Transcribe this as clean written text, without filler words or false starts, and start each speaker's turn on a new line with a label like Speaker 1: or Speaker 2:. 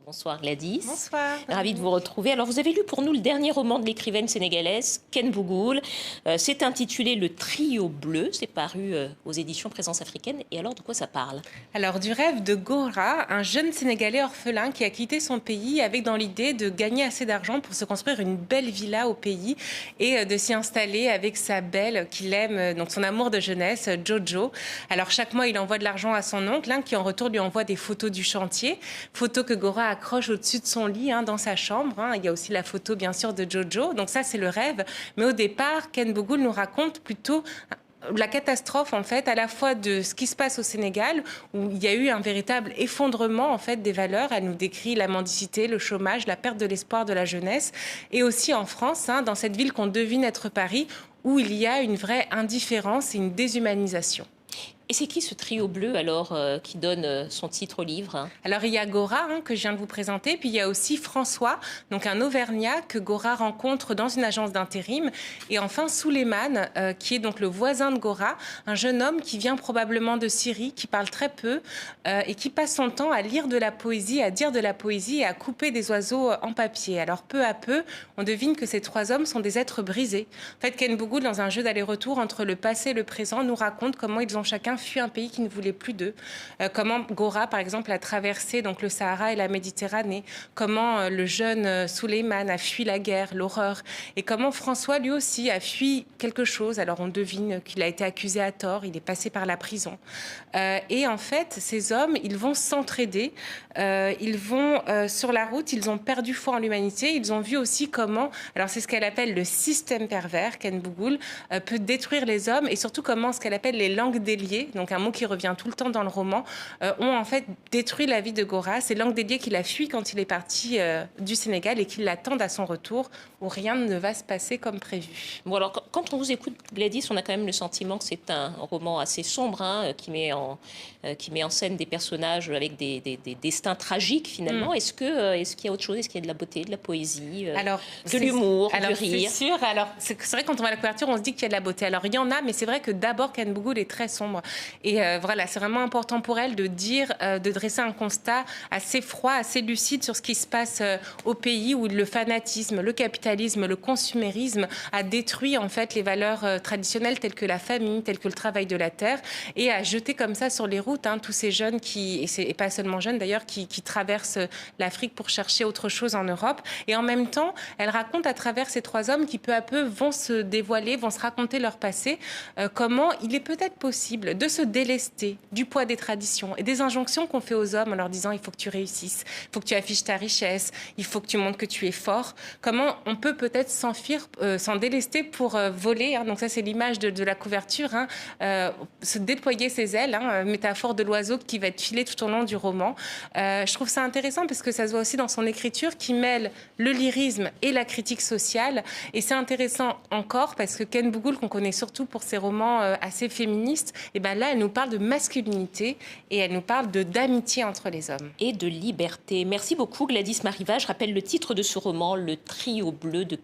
Speaker 1: Bonsoir Gladys.
Speaker 2: Bonsoir.
Speaker 1: Ravie de vous retrouver. Alors vous avez lu pour nous le dernier roman de l'écrivaine sénégalaise Ken Bougoul. C'est intitulé Le Trio Bleu. C'est paru aux éditions Présence Africaine. Et alors de quoi ça parle?
Speaker 2: Alors du rêve de Gora, un jeune Sénégalais orphelin qui a quitté son pays avec dans l'idée de gagner assez d'argent pour se construire une belle villa au pays et de s'y installer avec sa belle qu'il aime, donc son amour de jeunesse, Jojo. Alors chaque mois il envoie de l'argent à son oncle qui en retour lui envoie des photos du chantier, photos que Gora accroche au-dessus de son lit dans sa chambre. Il y a aussi la photo bien sûr de Jojo, donc ça c'est le rêve. Mais au départ, Ken Bougoul nous raconte plutôt la catastrophe en fait à la fois de ce qui se passe au Sénégal où il y a eu un véritable effondrement en fait des valeurs. Elle nous décrit la mendicité, le chômage, la perte de l'espoir de la jeunesse, et aussi en France, dans cette ville qu'on devine être Paris, où il y a une vraie indifférence et une déshumanisation.
Speaker 1: Et c'est qui ce trio bleu alors qui donne son titre au livre?
Speaker 2: Alors il y a Gora que je viens de vous présenter, puis il y a aussi François, donc un Auvergnat que Gora rencontre dans une agence d'intérim, et enfin Souleymane qui est donc le voisin de Gora, un jeune homme qui vient probablement de Syrie, qui parle très peu et qui passe son temps à lire de la poésie, à dire de la poésie et à couper des oiseaux en papier. Alors peu à peu, on devine que ces trois hommes sont des êtres brisés. En fait, Ken Bougoul, dans un jeu d'aller-retour entre le passé et le présent, nous raconte comment ils ont chacun fui un pays qui ne voulait plus d'eux. Comment Gora, par exemple, a traversé donc, le Sahara et la Méditerranée. Comment le jeune Souleymane a fui la guerre, l'horreur. Et comment François, lui aussi, a fui quelque chose. Alors, on devine qu'il a été accusé à tort. Il est passé par la prison. Et en fait, ces hommes, ils vont s'entraider. Ils vont sur la route. Ils ont perdu foi en l'humanité. Ils ont vu aussi comment... Alors, c'est ce qu'elle appelle le système pervers, Ken Bougoul, peut détruire les hommes. Et surtout, comment ce qu'elle appelle les langues déliées, donc un mot qui revient tout le temps dans le roman, ont en fait détruit la vie de Gora. Ces langues déliées qu'il a fui quand il est parti du Sénégal et qui l'attendent à son retour, où rien ne va se passer comme prévu.
Speaker 1: Bon alors quand on vous écoute Gladys, on a quand même le sentiment que c'est un roman assez sombre qui met en scène des personnages avec des destins tragiques finalement. Est-ce qu'il y a autre chose? Est-ce qu'il y a de la beauté, de la poésie, de l'humour, du rire?
Speaker 2: C'est sûr. Alors c'est vrai, quand on voit la couverture, on se dit qu'il y a de la beauté. Alors il y en a, mais c'est vrai que d'abord Ken Bougoul est très sombre. Et voilà, c'est vraiment important pour elle de dire, de dresser un constat assez froid, assez lucide sur ce qui se passe au pays où le fanatisme, le capitalisme, le consumérisme a détruit en fait les valeurs traditionnelles telles que la famille, telles que le travail de la terre, et a jeté comme ça sur les routes tous ces jeunes et pas seulement jeunes d'ailleurs, qui traversent l'Afrique pour chercher autre chose en Europe. Et en même temps, elle raconte à travers ces trois hommes qui peu à peu vont se dévoiler, vont se raconter leur passé, comment il est peut-être possible de se délester du poids des traditions et des injonctions qu'on fait aux hommes en leur disant il faut que tu réussisses, il faut que tu affiches ta richesse, il faut que tu montres que tu es fort. Comment on peut peut-être s'enfuir, s'en délester pour voler, donc ça c'est l'image de la couverture, se déployer ses ailes, métaphore de l'oiseau qui va être filé tout au long du roman. Je trouve ça intéressant parce que ça se voit aussi dans son écriture qui mêle le lyrisme et la critique sociale, et c'est intéressant encore parce que Ken Bougoul, qu'on connaît surtout pour ses romans assez féministes, et ben là elle nous parle de masculinité et elle nous parle d'amitié entre les hommes.
Speaker 1: Et de liberté. Merci beaucoup Gladys Mariva. Je rappelle le titre de ce roman, Le Trio Bleu de